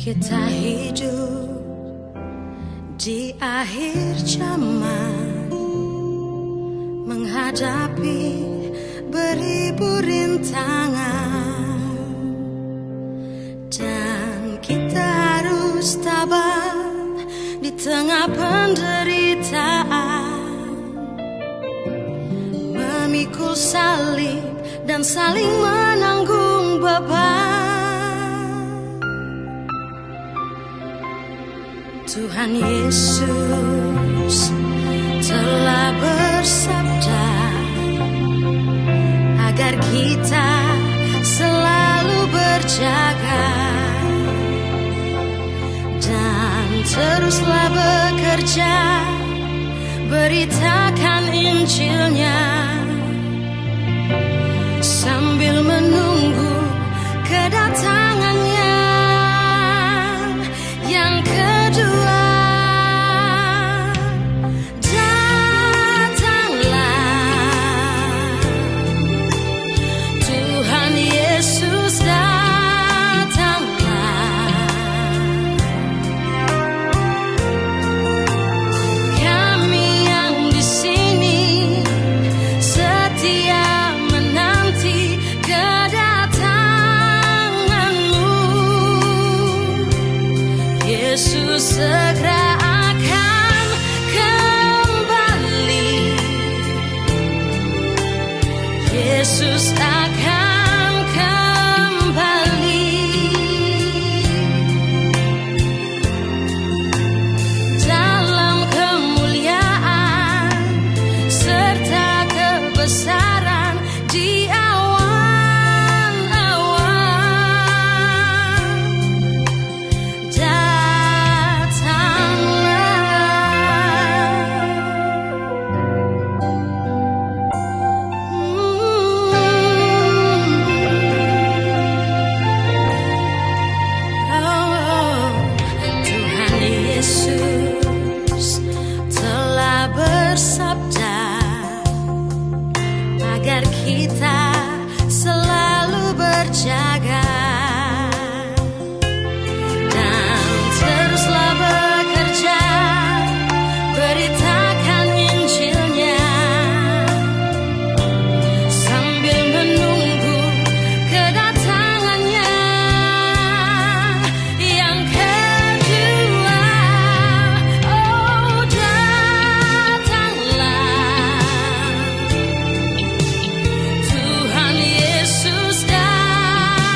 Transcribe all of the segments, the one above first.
Kita hidup di akhir zaman, menghadapi beribu rintangan, dan kita harus tabah di tengah penderitaan, memikul salib dan saling menanggung beban. Tuhan Yesus telah bersabda agar kita selalu berjaga dan teruslah bekerja, beritakan Injilnya sambil menunggu kedatangannya yang kedua. Yesus segera akan kembali. Yesus akan kembali. Dalam kemuliaan serta kebesaran di bersabda agar kita selalu berjaga dan teruslah bekerja, beritakan Injilnya sambil menunggu kedatangannya yang kedua. Oh, Tuhan Yesus datang.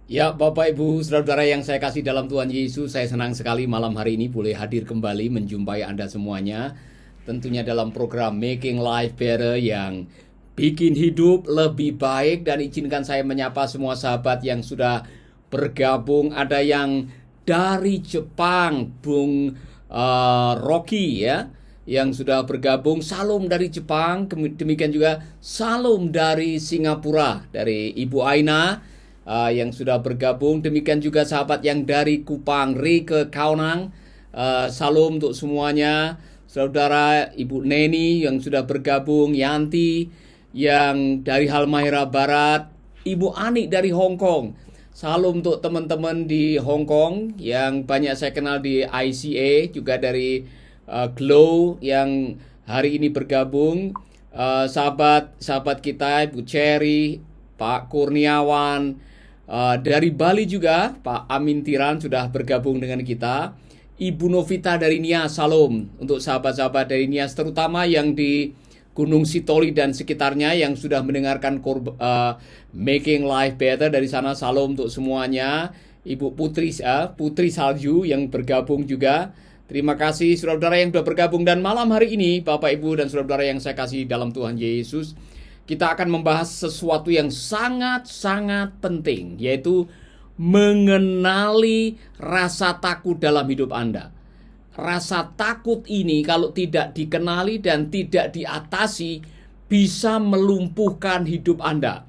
Ya, Bapak Ibu, saudara-saudara yang saya kasih dalam Tuhan Yesus, saya senang sekali malam hari ini boleh hadir kembali menjumpai Anda semuanya. Tentunya dalam program Making Life Better yang bikin hidup lebih baik, dan izinkan saya menyapa semua sahabat yang sudah bergabung. Ada yang dari Jepang, Bung Rocky ya, yang sudah bergabung. Salam dari Jepang. Demikian juga salam dari Singapura, dari Ibu Aina yang sudah bergabung. Demikian juga sahabat yang dari Kupang, Rike Kaunang. Salam untuk semuanya. Saudara Ibu Neni yang sudah bergabung, Yanti yang dari Halmahera Barat, Ibu Ani dari Hong Kong. Salam untuk teman-teman di Hong Kong yang banyak saya kenal di ICA, juga dari Glow yang hari ini bergabung. Sahabat kita Ibu Cherry, Pak Kurniawan, dari Bali juga Pak Amin Tiran sudah bergabung dengan kita. Ibu Novita dari Nias, salam untuk sahabat-sahabat dari Nias, terutama yang di Gunung Sitoli dan sekitarnya yang sudah mendengarkan Making Life Better. Dari sana salam untuk semuanya. Ibu Putri Salju yang bergabung juga. Terima kasih saudara-saudara yang sudah bergabung. Dan malam hari ini Bapak Ibu dan saudara-saudara yang saya kasih dalam Tuhan Yesus, kita akan membahas sesuatu yang sangat-sangat penting, yaitu mengenali rasa takut dalam hidup Anda. Rasa takut ini kalau tidak dikenali dan tidak diatasi, bisa melumpuhkan hidup Anda,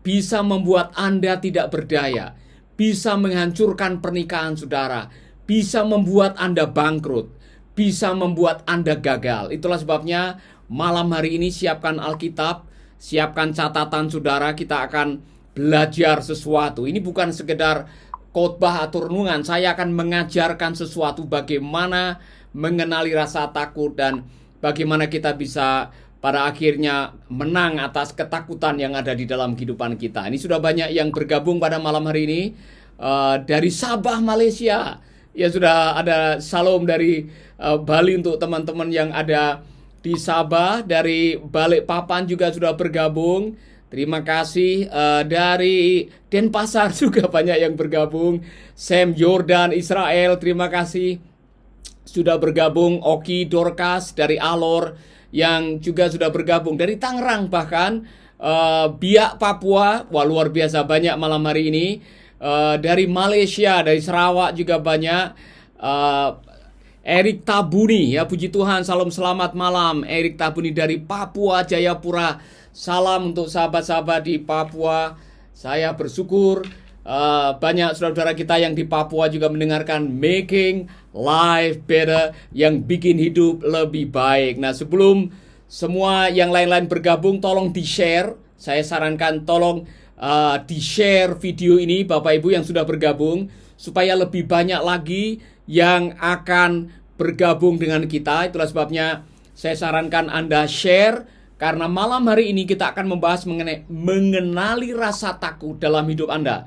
bisa membuat Anda tidak berdaya, bisa menghancurkan pernikahan saudara, bisa membuat Anda bangkrut, bisa membuat Anda gagal. Itulah sebabnya malam hari ini siapkan Alkitab, siapkan catatan saudara, kita akan belajar sesuatu. Ini bukan sekedar khotbah atau renungan. Saya akan mengajarkan sesuatu bagaimana mengenali rasa takut dan bagaimana kita bisa pada akhirnya menang atas ketakutan yang ada di dalam kehidupan kita. Ini sudah banyak yang bergabung pada malam hari ini. Dari Sabah, Malaysia. Ya, sudah ada salam dari Bali untuk teman-teman yang ada di Sabah. Dari Balikpapan juga sudah bergabung. Terima kasih. Dari Denpasar juga banyak yang bergabung. Sam Jordan Israel, terima kasih sudah bergabung. Oki Dorcas dari Alor yang juga sudah bergabung. Dari Tangerang bahkan, Biak Papua, wah luar biasa banyak malam hari ini. Dari Malaysia, dari Sarawak juga banyak. Erik Tabuni, ya puji Tuhan, salam selamat malam. Erik Tabuni dari Papua Jayapura. Salam untuk sahabat-sahabat di Papua. Saya bersyukur banyak saudara-saudara kita yang di Papua juga mendengarkan Making Life Better, yang bikin hidup lebih baik. Nah, sebelum semua yang lain-lain bergabung, tolong di-share. Saya sarankan tolong di-share video ini Bapak Ibu yang sudah bergabung, supaya lebih banyak lagi yang akan bergabung dengan kita. Itulah sebabnya saya sarankan Anda share. Karena malam hari ini kita akan membahas mengenai mengenali rasa takut dalam hidup Anda.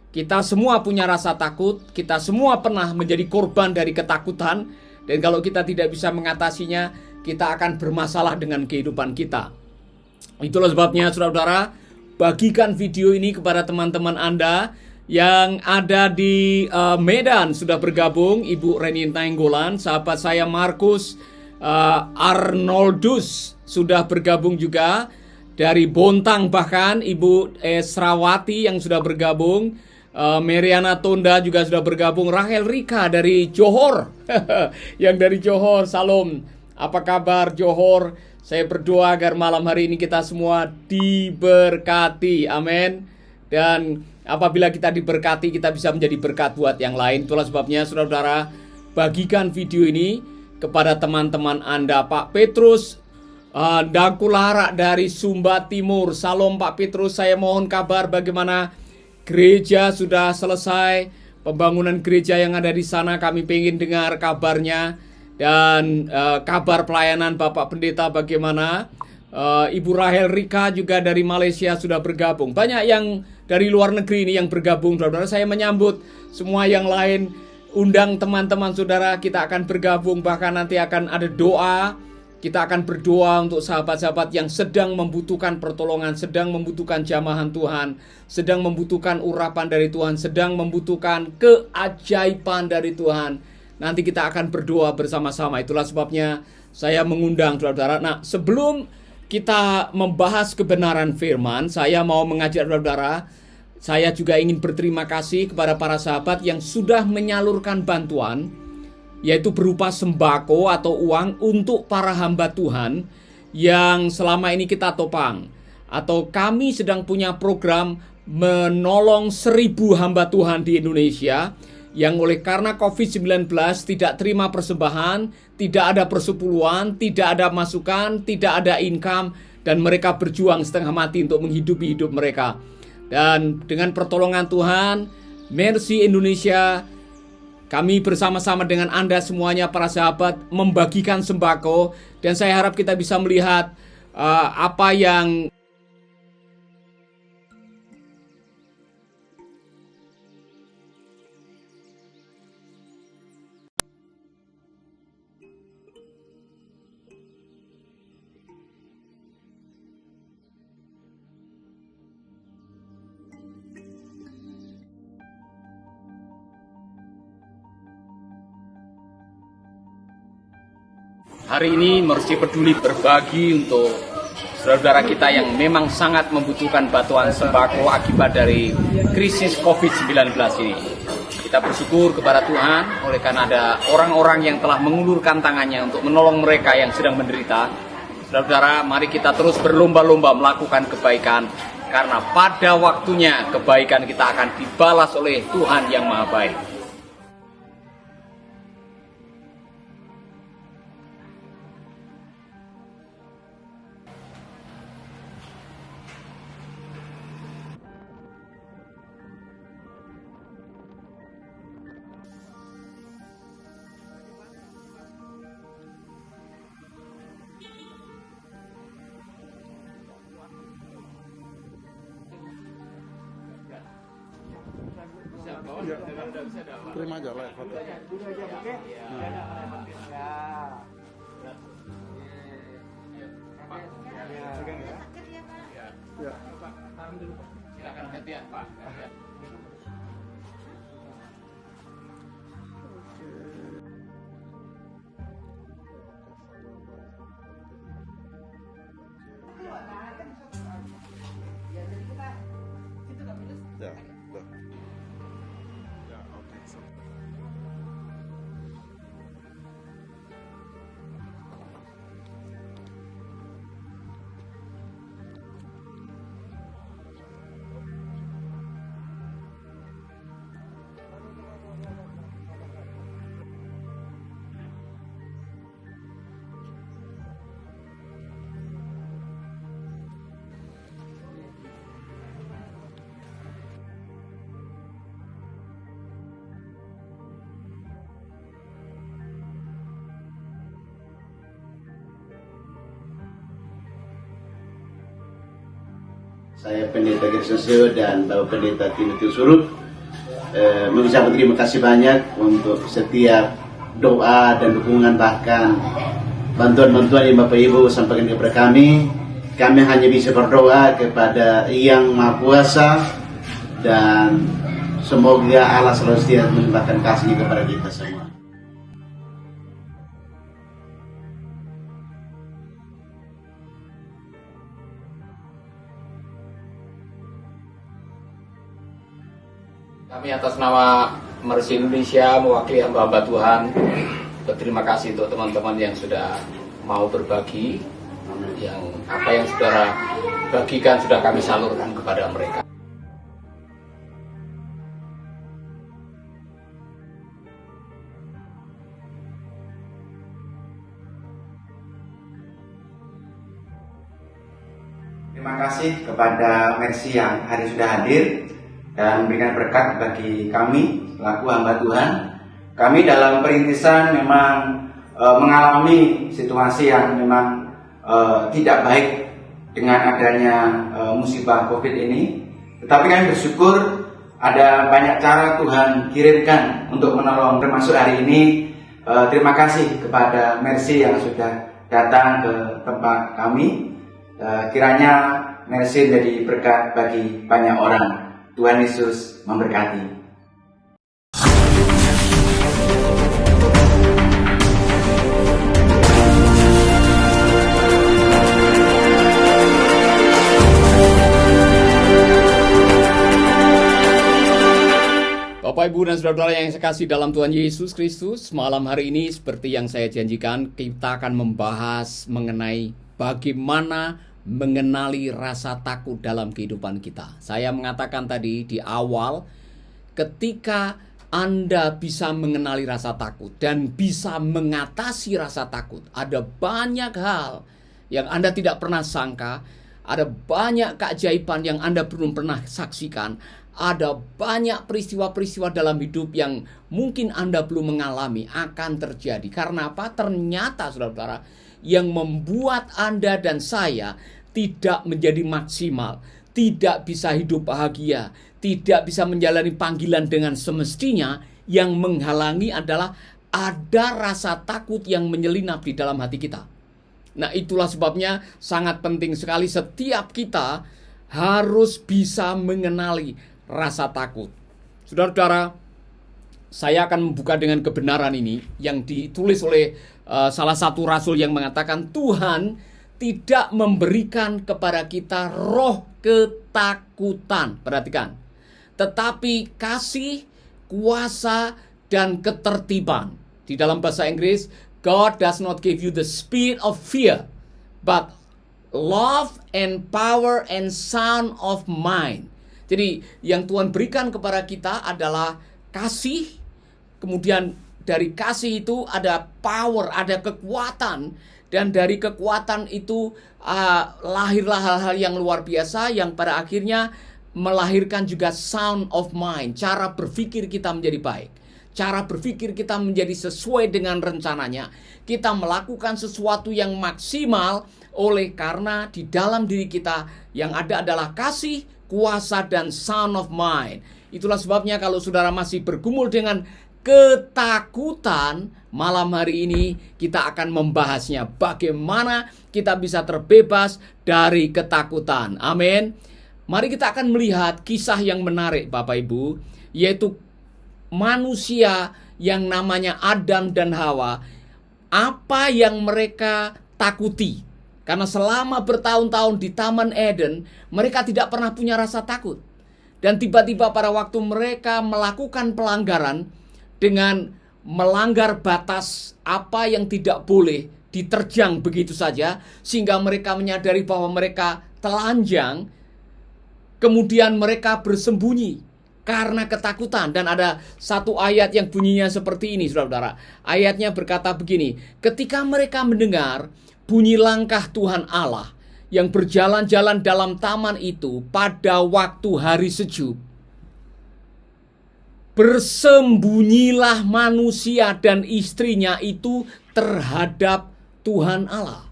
Kita semua punya rasa takut, kita semua pernah menjadi korban dari ketakutan. Dan kalau kita tidak bisa mengatasinya, kita akan bermasalah dengan kehidupan kita. Itulah sebabnya saudara-saudara, bagikan video ini kepada teman-teman Anda yang ada di Medan sudah bergabung. Ibu Reni Nainggolan, sahabat saya Markus Arnoldus sudah bergabung juga. Dari Bontang bahkan Ibu Esrawati yang sudah bergabung. Meriana Tonda juga sudah bergabung. Rahel Rika dari Johor yang dari Johor, salam. Apa kabar Johor? Saya berdoa agar malam hari ini kita semua diberkati, amin. Dan apabila kita diberkati, kita bisa menjadi berkat buat yang lain. Itulah sebabnya saudara-saudara, bagikan video ini kepada teman-teman Anda. Pak Petrus Dangkulara dari Sumba Timur, salam Pak Petrus. Saya mohon kabar bagaimana gereja sudah selesai, pembangunan gereja yang ada di sana. Kami pengen dengar kabarnya. Dan kabar pelayanan Bapak Pendeta bagaimana. Ibu Rahel Rika juga dari Malaysia sudah bergabung. Banyak yang dari luar negeri ini yang bergabung, saudara. Saya menyambut semua yang lain. Undang teman-teman saudara, kita akan bergabung. Bahkan nanti akan ada doa Kita akan berdoa untuk sahabat-sahabat yang sedang membutuhkan pertolongan, sedang membutuhkan jamahan Tuhan, sedang membutuhkan urapan dari Tuhan, sedang membutuhkan keajaiban dari Tuhan. Nanti kita akan berdoa bersama-sama. Itulah sebabnya saya mengundang saudara-saudara. Nah, sebelum kita membahas kebenaran firman, saya mau mengajak saudara-saudara, saya juga ingin berterima kasih kepada para sahabat yang sudah menyalurkan bantuan, yaitu berupa sembako atau uang untuk para hamba Tuhan yang selama ini kita topang. Atau kami sedang punya program menolong 1.000 hamba Tuhan di Indonesia yang oleh karena COVID-19 tidak terima persembahan, tidak ada persepuluhan, tidak ada masukan, tidak ada income, dan mereka berjuang setengah mati untuk menghidupi hidup mereka. Dan dengan pertolongan Tuhan, Mercy Indonesia, kami bersama-sama dengan Anda semuanya para sahabat membagikan sembako, dan saya harap kita bisa melihat apa yang hari ini Mercy Peduli berbagi untuk saudara-saudara kita yang memang sangat membutuhkan bantuan sembako akibat dari krisis COVID-19 ini. Kita bersyukur kepada Tuhan oleh karena ada orang-orang yang telah mengulurkan tangannya untuk menolong mereka yang sedang menderita. Saudara-saudara, mari kita terus berlomba-lomba melakukan kebaikan, karena pada waktunya kebaikan kita akan dibalas oleh Tuhan yang Maha Baik. Terima aja lah foto. Ya. Silakan gantian, Pak. Ya, tuh. Ya, oke. Saya Pendeta Gersasio dan Bapak Pendeta Timotius Surut mengucapkan terima kasih banyak untuk setiap doa dan dukungan, bahkan bantuan-bantuan yang Bapak Ibu sampaikan kepada kami. Kami hanya bisa berdoa kepada Yang Maha Kuasa, dan semoga Allah selalu setia melimpahkan kasih kepada kita semua. Kami atas nama Mercy Indonesia mewakili hamba-hamba Tuhan berterima kasih untuk teman-teman yang sudah mau berbagi, yang apa yang saudara bagikan sudah kami salurkan kepada mereka. Terima kasih kepada Mercy yang hari sudah hadir dan memberikan berkat bagi kami selaku hamba Tuhan. Kami dalam perintisan memang mengalami situasi yang memang tidak baik dengan adanya musibah COVID ini. Tetapi kami bersyukur ada banyak cara Tuhan kirimkan untuk menolong, termasuk hari ini. Terima kasih kepada Mercy yang sudah datang ke tempat kami. Kiranya Mercy menjadi berkat bagi banyak orang. Tuhan Yesus memberkati. Bapak, Ibu, dan Saudara-saudara yang saya kasih dalam Tuhan Yesus Kristus, malam hari ini seperti yang saya janjikan, kita akan membahas mengenai bagaimana mengenali rasa takut dalam kehidupan kita. Saya mengatakan tadi di awal, ketika Anda bisa mengenali rasa takut dan bisa mengatasi rasa takut, ada banyak hal yang Anda tidak pernah sangka, ada banyak keajaiban yang Anda belum pernah saksikan, ada banyak peristiwa-peristiwa dalam hidup yang mungkin Anda belum mengalami akan terjadi. Karena apa? Ternyata saudara-saudara, yang membuat Anda dan saya tidak menjadi maksimal, tidak bisa hidup bahagia, tidak bisa menjalani panggilan dengan semestinya, yang menghalangi adalah ada rasa takut yang menyelinap di dalam hati kita. Nah, itulah sebabnya sangat penting sekali setiap kita harus bisa mengenali rasa takut. Saudara-saudara, saya akan membuka dengan kebenaran ini yang ditulis oleh salah satu rasul yang mengatakan Tuhan tidak memberikan kepada kita roh ketakutan. Perhatikan. Tetapi kasih, kuasa, dan ketertiban. Di dalam bahasa Inggris, God does not give you the spirit of fear, but love and power and sound of mind. Jadi yang Tuhan berikan kepada kita adalah kasih, kemudian dari kasih itu ada power, ada kekuatan, dan dari kekuatan itu lahirlah hal-hal yang luar biasa yang pada akhirnya melahirkan juga sound of mind, cara berpikir kita menjadi baik. Cara berpikir kita menjadi sesuai dengan rencananya. Kita melakukan sesuatu yang maksimal oleh karena di dalam diri kita yang ada adalah kasih, kuasa, dan sound of mind. Itulah sebabnya kalau saudara masih bergumul dengan ketakutan, malam hari ini kita akan membahasnya. Bagaimana kita bisa terbebas dari ketakutan. Amin. Mari kita akan melihat kisah yang menarik Bapak Ibu, yaitu manusia yang namanya Adam dan Hawa. Apa yang mereka takuti? Karena selama bertahun-tahun di Taman Eden, mereka tidak pernah punya rasa takut. Dan tiba-tiba pada waktu mereka melakukan pelanggaran dengan melanggar batas apa yang tidak boleh diterjang begitu saja, sehingga mereka menyadari bahwa mereka telanjang, kemudian mereka bersembunyi karena ketakutan. Dan ada satu ayat yang bunyinya seperti ini, saudara-saudara. Ayatnya berkata begini, ketika mereka mendengar bunyi langkah Tuhan Allah yang berjalan-jalan dalam taman itu pada waktu hari sejuk, bersembunyilah manusia dan istrinya itu terhadap Tuhan Allah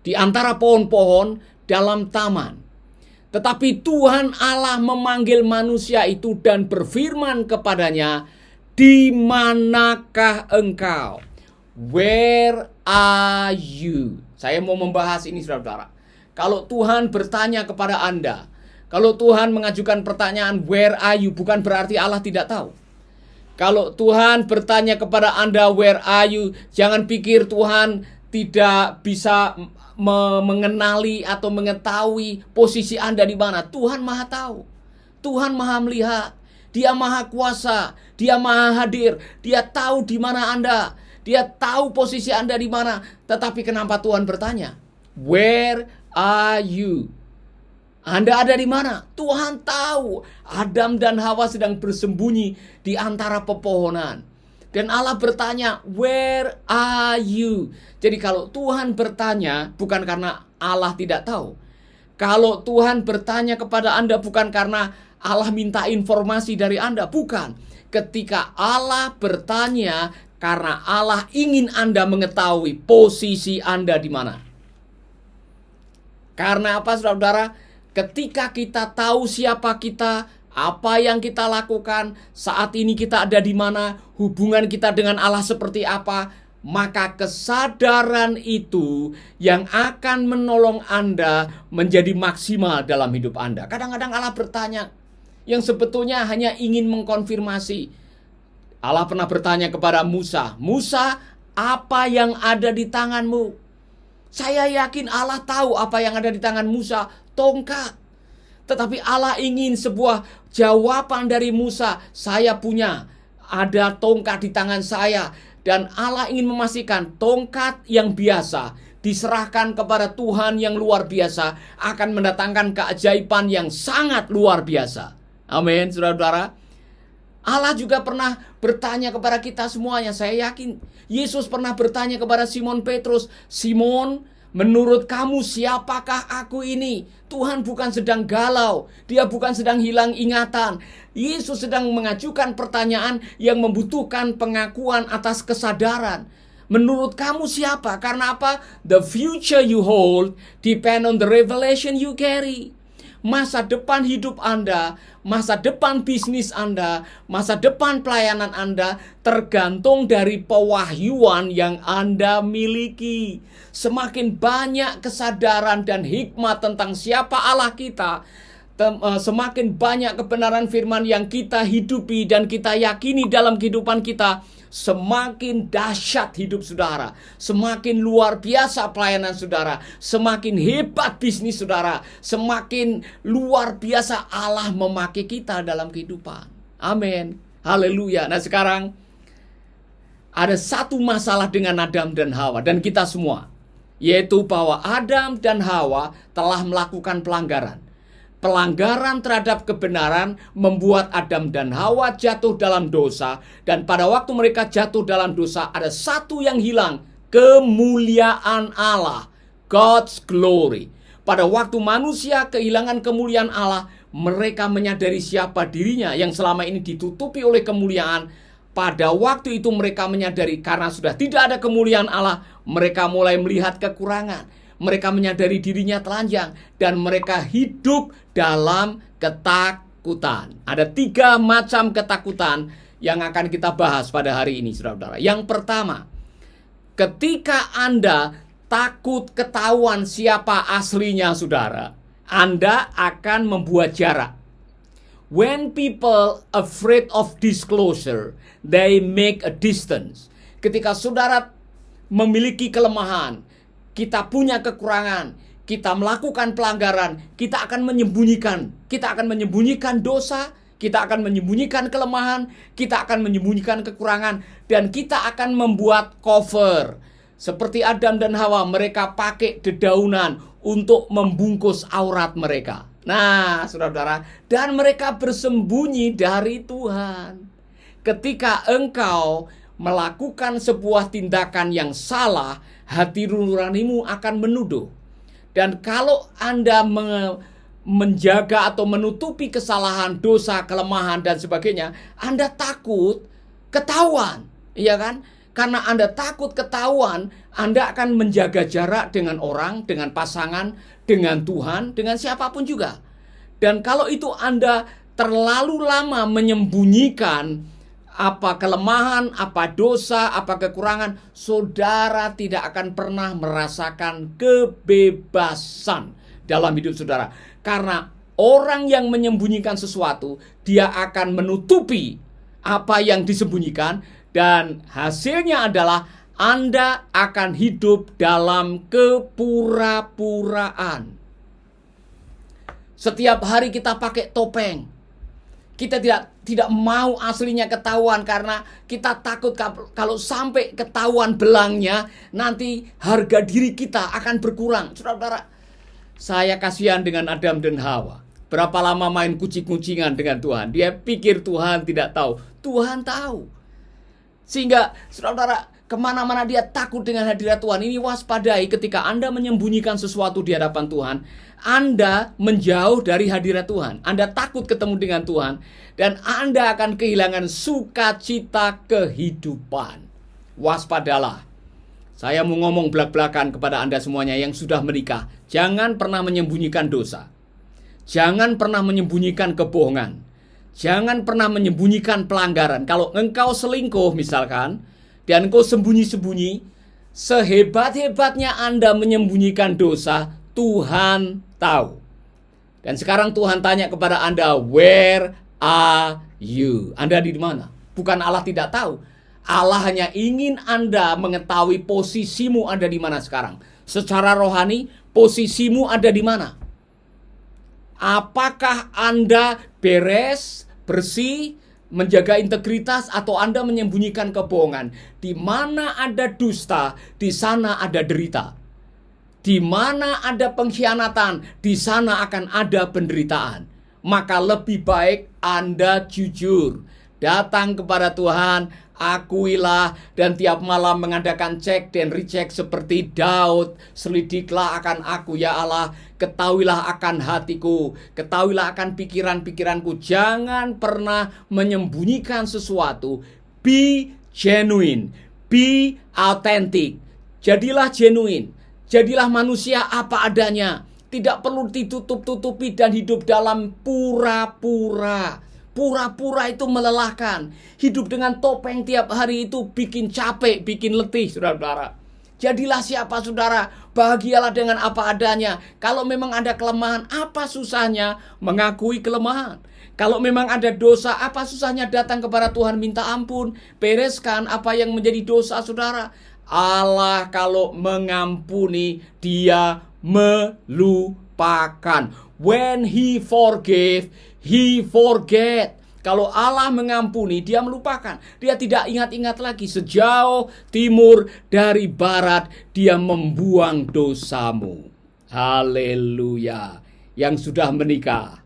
di antara pohon-pohon dalam taman. Tetapi Tuhan Allah memanggil manusia itu dan berfirman kepadanya, "Di manakah engkau?" Where are you? Saya mau membahas ini saudara-saudara. Kalau Tuhan bertanya kepada Anda, kalau Tuhan mengajukan pertanyaan where are you, bukan berarti Allah tidak tahu. Kalau Tuhan bertanya kepada Anda where are you, jangan pikir Tuhan tidak bisa mengenali atau mengetahui posisi Anda di mana. Tuhan Maha tahu. Tuhan Maha melihat. Dia Maha kuasa. Dia Maha hadir. Dia tahu di mana Anda. Dia tahu posisi Anda di mana. Tetapi kenapa Tuhan bertanya? Where are you? Anda ada di mana? Tuhan tahu. Adam dan Hawa sedang bersembunyi di antara pepohonan. Dan Allah bertanya, where are you? Jadi kalau Tuhan bertanya, bukan karena Allah tidak tahu. Kalau Tuhan bertanya kepada Anda, bukan karena Allah minta informasi dari Anda. Bukan. Ketika Allah bertanya, karena Allah ingin Anda mengetahui posisi Anda di mana. Karena apa, saudara-saudara? Ketika kita tahu siapa kita, apa yang kita lakukan, saat ini kita ada di mana, hubungan kita dengan Allah seperti apa, maka kesadaran itu yang akan menolong Anda menjadi maksimal dalam hidup Anda. Kadang-kadang Allah bertanya yang sebetulnya hanya ingin mengkonfirmasi. Allah pernah bertanya kepada Musa, "Musa, apa yang ada di tanganmu?" Saya yakin Allah tahu apa yang ada di tangan Musa, tongkat. Tetapi Allah ingin sebuah jawaban dari Musa, "Saya punya, ada tongkat di tangan saya." Dan Allah ingin memastikan tongkat yang biasa diserahkan kepada Tuhan yang luar biasa akan mendatangkan keajaiban yang sangat luar biasa. Amin, saudara-saudara. Allah juga pernah bertanya kepada kita semuanya. Saya yakin Yesus pernah bertanya kepada Simon Petrus, "Simon, menurut kamu siapakah aku ini?" Tuhan bukan sedang galau, dia bukan sedang hilang ingatan. Yesus sedang mengajukan pertanyaan yang membutuhkan pengakuan atas kesadaran. Menurut kamu siapa? Karena apa? The future you hold depend on the revelation you carry. Masa depan hidup Anda, masa depan bisnis Anda, masa depan pelayanan Anda tergantung dari pewahyuan yang Anda miliki. Semakin banyak kesadaran dan hikmat tentang siapa Allah kita, semakin banyak kebenaran firman yang kita hidupi dan kita yakini dalam kehidupan kita, semakin dahsyat hidup saudara, semakin luar biasa pelayanan saudara, semakin hebat bisnis saudara, semakin luar biasa Allah memakai kita dalam kehidupan. Amin. Haleluya. Nah, sekarang ada satu masalah dengan Adam dan Hawa dan kita semua, yaitu bahwa Adam dan Hawa telah melakukan pelanggaran. Pelanggaran terhadap kebenaran membuat Adam dan Hawa jatuh dalam dosa. Dan pada waktu mereka jatuh dalam dosa, ada satu yang hilang, kemuliaan Allah, God's glory. Pada waktu manusia kehilangan kemuliaan Allah, mereka menyadari siapa dirinya yang selama ini ditutupi oleh kemuliaan. Pada waktu itu mereka menyadari karena sudah tidak ada kemuliaan Allah, mereka mulai melihat kekurangan. Mereka menyadari dirinya telanjang dan mereka hidup dalam ketakutan. Ada 3 macam ketakutan yang akan kita bahas pada hari ini, saudara-saudara. Yang pertama, ketika Anda takut ketahuan siapa aslinya saudara, Anda akan membuat jarak. When people afraid of disclosure, they make a distance. Ketika saudara memiliki kelemahan, kita punya kekurangan, kita melakukan pelanggaran, kita akan menyembunyikan dosa, kita akan menyembunyikan kelemahan, kita akan menyembunyikan kekurangan, dan kita akan membuat cover. Seperti Adam dan Hawa, mereka pakai dedaunan untuk membungkus aurat mereka. Nah, saudara-saudara, dan mereka bersembunyi dari Tuhan. Ketika engkau melakukan sebuah tindakan yang salah, hati nuranimu akan menuduh. Dan kalau Anda menjaga atau menutupi kesalahan, dosa, kelemahan, dan sebagainya, Anda takut ketahuan, iya kan? Karena Anda takut ketahuan, Anda akan menjaga jarak dengan orang, dengan pasangan, dengan Tuhan, dengan siapapun juga. Dan kalau itu Anda terlalu lama menyembunyikan apa kelemahan, apa dosa, apa kekurangan, saudara tidak akan pernah merasakan kebebasan dalam hidup saudara. Karena orang yang menyembunyikan sesuatu, dia akan menutupi apa yang disembunyikan, dan hasilnya adalah Anda akan hidup dalam kepura-puraan. Setiap hari kita pakai topeng. Kita tidak mau aslinya ketahuan karena kita takut kalau sampai ketahuan belangnya, nanti harga diri kita akan berkurang. Saudara-saudara, saya kasihan dengan Adam dan Hawa. Berapa lama main kucing-kucingan dengan Tuhan. Dia pikir Tuhan tidak tahu. Tuhan tahu. Sehingga saudara-saudara, kemana-mana dia takut dengan hadirat Tuhan. Ini waspadai ketika Anda menyembunyikan sesuatu di hadapan Tuhan. Anda menjauh dari hadirat Tuhan. Anda takut ketemu dengan Tuhan. Dan Anda akan kehilangan sukacita kehidupan. Waspadalah. Saya mau ngomong belak-belakan kepada Anda semuanya yang sudah menikah. Jangan pernah menyembunyikan dosa. Jangan pernah menyembunyikan kebohongan. Jangan pernah menyembunyikan pelanggaran. Kalau engkau selingkuh misalkan, dan kau sembunyi-sembunyi, sehebat-hebatnya Anda menyembunyikan dosa, Tuhan tahu. Dan sekarang Tuhan tanya kepada Anda, where are you? Anda di mana? Bukan Allah tidak tahu. Allah hanya ingin Anda mengetahui posisimu ada di mana sekarang. Secara rohani, posisimu ada di mana? Apakah Anda beres, bersih, menjaga integritas, atau Anda menyembunyikan kebohongan? Di mana ada dusta, di sana ada derita. Di mana ada pengkhianatan, di sana akan ada penderitaan. Maka lebih baik Anda jujur, datang kepada Tuhan, akuilah, dan tiap malam mengadakan cek dan recheck seperti Daud. Selidiklah akan aku ya Allah, ketahuilah akan hatiku, ketahuilah akan pikiran-pikiranku. Jangan pernah menyembunyikan sesuatu. Be genuine, be authentic. Jadilah genuine. Jadilah manusia apa adanya. Tidak perlu ditutup-tutupi dan hidup dalam pura-pura. Pura-pura itu melelahkan. Hidup dengan topeng tiap hari itu bikin capek, bikin letih, saudara-saudara. Jadilah siapa saudara, bahagialah dengan apa adanya. Kalau memang ada kelemahan, apa susahnya mengakui kelemahan? Kalau memang ada dosa, apa susahnya datang kepada Tuhan minta ampun, bereskan apa yang menjadi dosa saudara. Allah kalau mengampuni, Dia melupakan. When He forgave, He forget. Kalau Allah mengampuni, Dia melupakan. Dia tidak ingat-ingat lagi. Sejauh timur dari barat, Dia membuang dosamu. Haleluya. Yang sudah menikah,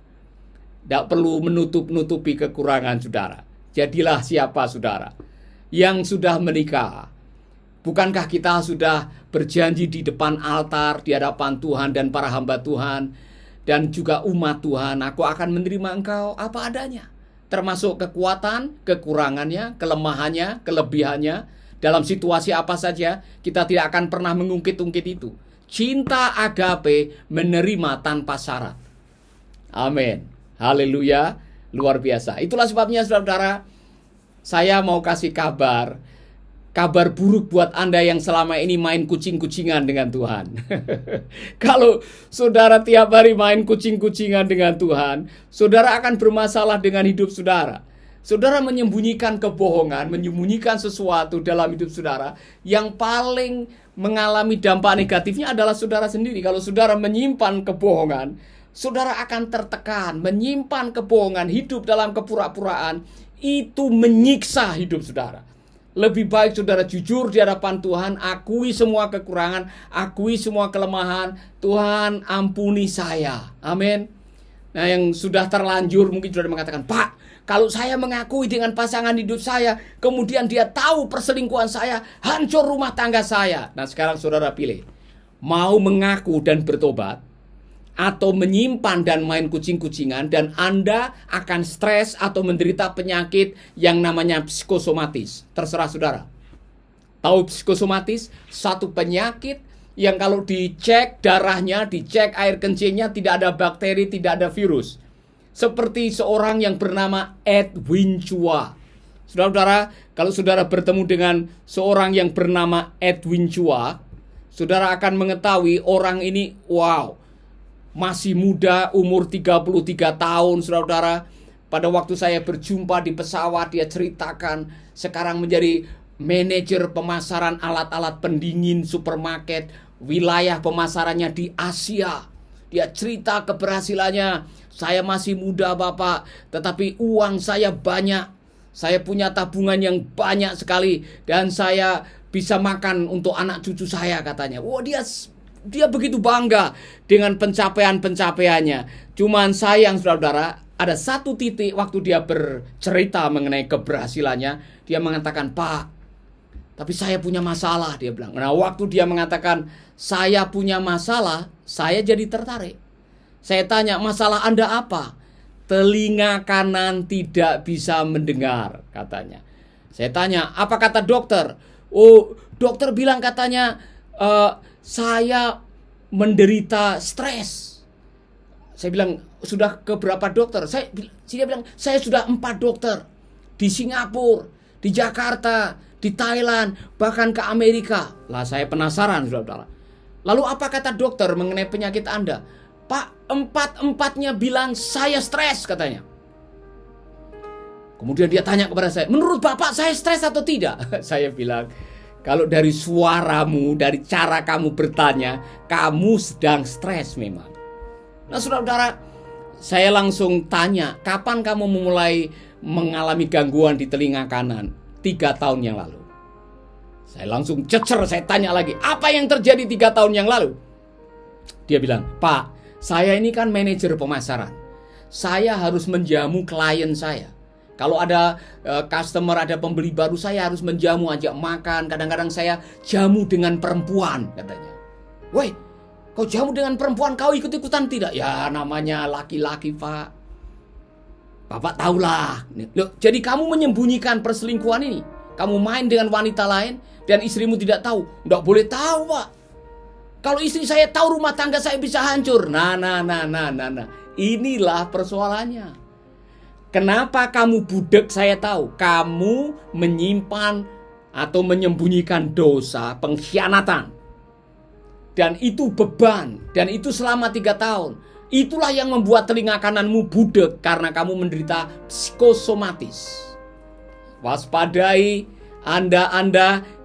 tidak perlu menutup-nutupi kekurangan saudara. Jadilah siapa saudara yang sudah menikah. Bukankah kita sudah berjanji di depan altar, di hadapan Tuhan dan para hamba Tuhan, dan juga umat Tuhan, aku akan menerima engkau apa adanya. Termasuk kekuatan, kekurangannya, kelemahannya, kelebihannya. Dalam situasi apa saja, kita tidak akan pernah mengungkit-ungkit itu. Cinta agape menerima tanpa syarat. Amin. Haleluya. Luar biasa. Itulah sebabnya saudara-saudara, saya mau kasih kabar buruk buat Anda yang selama ini main kucing-kucingan dengan Tuhan. Kalau saudara tiap hari main kucing-kucingan dengan Tuhan, saudara akan bermasalah dengan hidup saudara. Saudara menyembunyikan kebohongan, menyembunyikan sesuatu dalam hidup saudara. Yang paling mengalami dampak negatifnya adalah saudara sendiri. Kalau saudara menyimpan kebohongan, saudara akan tertekan. Menyimpan kebohongan, hidup dalam kepura-puraan, itu menyiksa hidup saudara. Lebih baik saudara jujur di hadapan Tuhan, akui semua kekurangan, akui semua kelemahan. Tuhan ampuni saya. Amin. Nah, yang sudah terlanjur mungkin sudah mengatakan, Pak, kalau saya mengakui dengan pasangan hidup saya, kemudian dia tahu perselingkuhan saya, hancur rumah tangga saya. Nah, sekarang saudara pilih, mau mengaku dan bertobat, atau menyimpan dan main kucing-kucingan, dan Anda akan stres atau menderita penyakit yang namanya psikosomatis. Terserah saudara. Tahu psikosomatis? Satu penyakit yang kalau dicek darahnya, dicek air kencingnya, tidak ada bakteri, tidak ada virus. Seperti seorang yang bernama Edwin Chua. Saudara-saudara, kalau saudara bertemu dengan seorang yang bernama Edwin Chua, saudara akan mengetahui orang ini, wow, masih muda, umur 33 tahun, saudara-saudara. Pada waktu saya berjumpa di pesawat, dia ceritakan sekarang menjadi manajer pemasaran alat-alat pendingin supermarket, wilayah pemasarannya di Asia. Dia cerita keberhasilannya. Saya masih muda Bapak, tetapi uang saya banyak. Saya punya tabungan yang banyak sekali, dan saya bisa makan untuk anak cucu saya, katanya. Wah, dia begitu bangga dengan pencapaian-pencapaiannya. Cuman sayang saudara-saudara, ada satu titik waktu dia bercerita mengenai keberhasilannya, dia mengatakan, Pak, tapi saya punya masalah, dia bilang. Nah, waktu dia mengatakan saya punya masalah, saya jadi tertarik. Saya tanya, masalah Anda apa? Telinga kanan tidak bisa mendengar, katanya. Saya tanya, apa kata dokter? Oh, dokter bilang katanya, saya menderita stres. Saya bilang, sudah ke berapa dokter? Dia bilang, saya sudah 4 dokter. Di Singapura, di Jakarta, di Thailand, bahkan ke Amerika. Lah saya penasaran, saudara-saudara. Lalu apa kata dokter mengenai penyakit Anda? Pak, 4-4-nya bilang saya stres katanya. Kemudian dia tanya kepada saya, menurut Bapak saya stres atau tidak? Saya bilang, kalau dari suaramu, dari cara kamu bertanya, kamu sedang stres memang. Nah saudara-saudara, saya langsung tanya, kapan kamu memulai mengalami gangguan di telinga kanan? 3 tahun yang lalu. Saya langsung cecer, saya tanya lagi, apa yang terjadi 3 tahun yang lalu? Dia bilang, Pak, saya ini kan manajer pemasaran. Saya harus menjamu klien saya. Kalau ada customer, ada pembeli baru, saya harus menjamu, ajak makan. Kadang-kadang saya jamu dengan perempuan, katanya. Woi, kau jamu dengan perempuan, kau ikut-ikutan tidak? Ya namanya laki-laki, Pak. Bapak tahulah. Loh, jadi kamu menyembunyikan perselingkuhan ini. Kamu main dengan wanita lain dan istrimu tidak tahu. Tidak boleh tahu, Pak. Kalau istri saya tahu, rumah tangga saya bisa hancur. Nah. Inilah persoalannya. Kenapa kamu budek saya tahu. Kamu menyimpan atau menyembunyikan dosa, pengkhianatan. Dan itu beban. Dan itu selama 3 tahun. Itulah yang membuat telinga kananmu budek karena kamu menderita psikosomatis. Waspadai Anda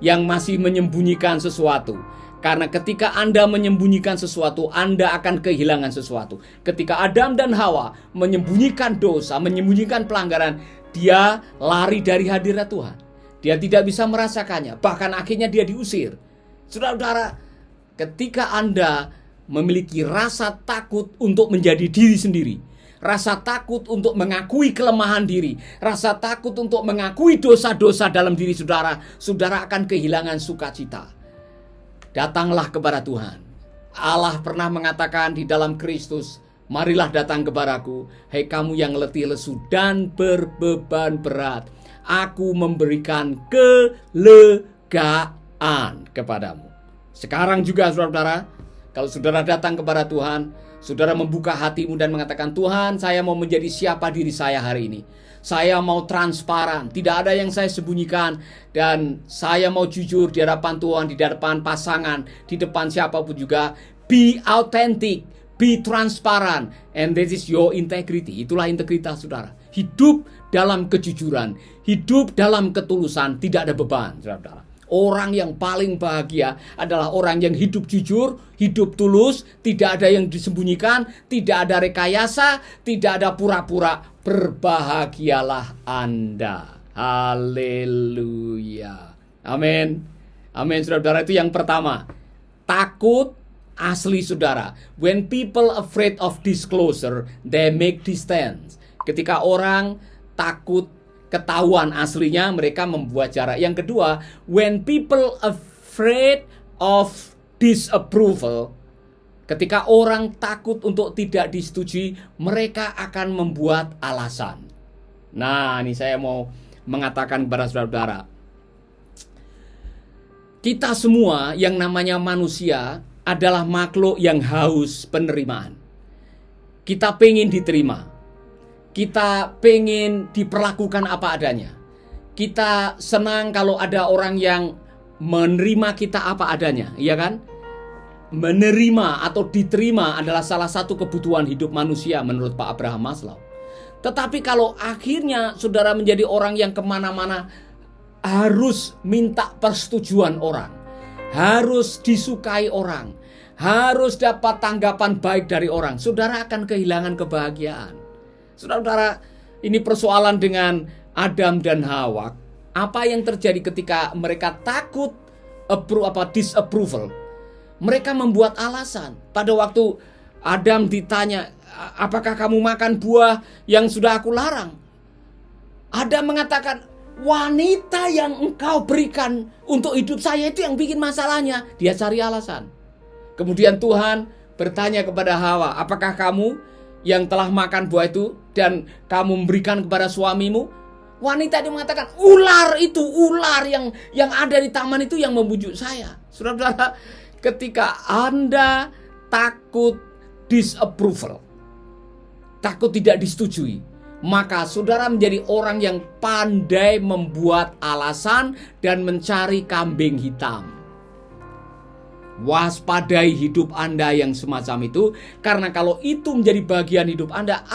yang masih menyembunyikan sesuatu. Karena ketika Anda menyembunyikan sesuatu, Anda akan kehilangan sesuatu. Ketika Adam dan Hawa menyembunyikan dosa, menyembunyikan pelanggaran, dia lari dari hadirat Tuhan. Dia tidak bisa merasakannya, bahkan akhirnya dia diusir. Saudara-saudara, ketika Anda memiliki rasa takut untuk menjadi diri sendiri, rasa takut untuk mengakui kelemahan diri, rasa takut untuk mengakui dosa-dosa dalam diri saudara, saudara akan kehilangan sukacita. Datanglah kepada Tuhan. Allah pernah mengatakan di dalam Kristus, marilah datang kepadaku, hai kamu yang letih lesu dan berbeban berat, aku memberikan kelegaan kepadamu. Sekarang juga saudara-saudara, kalau saudara datang kepada Tuhan, saudara membuka hatimu dan mengatakan, Tuhan, saya mau menjadi siapa diri saya hari ini. Saya mau transparan, tidak ada yang saya sembunyikan. Dan saya mau jujur di hadapan Tuhan, di hadapan pasangan, di depan siapapun juga. Be authentic, be transparent, and this is your integrity. Itulah integritas saudara. Hidup dalam kejujuran, hidup dalam ketulusan, tidak ada beban saudara. Orang yang paling bahagia adalah orang yang hidup jujur, hidup tulus, tidak ada yang disembunyikan, tidak ada rekayasa, tidak ada pura-pura. Berbahagialah Anda. Haleluya. Amin. Amin, saudara-saudara. Itu yang pertama. Takut asli saudara. When people afraid of disclosure, they make distance. Ketika orang takut ketahuan aslinya, mereka membuat jarak. Yang kedua, when people afraid of disapproval, ketika orang takut untuk tidak disetujui, mereka akan membuat alasan. Nah, ini saya mau mengatakan kepada saudara-saudara, kita semua yang namanya manusia adalah makhluk yang haus penerimaan. Kita pengen diterima. Kita pengen diperlakukan apa adanya. Kita senang kalau ada orang yang menerima kita apa adanya, iya kan? Menerima atau diterima adalah salah satu kebutuhan hidup manusia menurut Pak Abraham Maslow. Tetapi kalau akhirnya saudara menjadi orang yang kemana-mana harus minta persetujuan orang, harus disukai orang, harus dapat tanggapan baik dari orang, saudara akan kehilangan kebahagiaan. Saudara-saudara, ini persoalan dengan Adam dan Hawa. Apa yang terjadi ketika mereka takut disapproval? Mereka membuat alasan. Pada waktu Adam ditanya, apakah kamu makan buah yang sudah aku larang? Adam mengatakan, wanita yang engkau berikan untuk hidup saya itu yang bikin masalahnya. Dia cari alasan. Kemudian Tuhan bertanya kepada Hawa, apakah kamu yang telah makan buah itu dan kamu memberikan kepada suamimu? Wanita itu mengatakan, ular yang ada di taman itu yang membujuk saya. Saudara-saudara, ketika Anda takut disapproval, takut tidak disetujui, maka saudara menjadi orang yang pandai membuat alasan dan mencari kambing hitam. Waspadai hidup Anda yang semacam itu, karena kalau itu menjadi bagian hidup Anda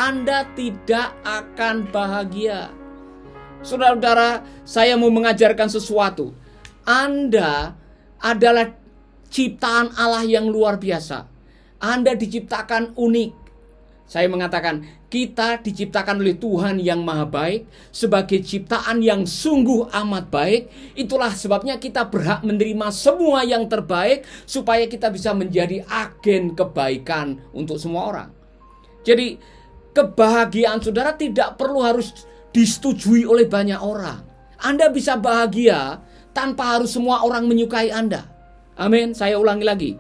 tidak akan bahagia. Saudara-saudara, saya mau mengajarkan sesuatu. Anda adalah ciptaan Allah yang luar biasa. Anda diciptakan unik. Saya mengatakan, kita diciptakan oleh Tuhan yang maha baik sebagai ciptaan yang sungguh amat baik. Itulah sebabnya kita berhak menerima semua yang terbaik supaya kita bisa menjadi agen kebaikan untuk semua orang. Jadi kebahagiaan saudara tidak perlu harus disetujui oleh banyak orang. Anda bisa bahagia tanpa harus semua orang menyukai Anda. Amin. Saya ulangi lagi.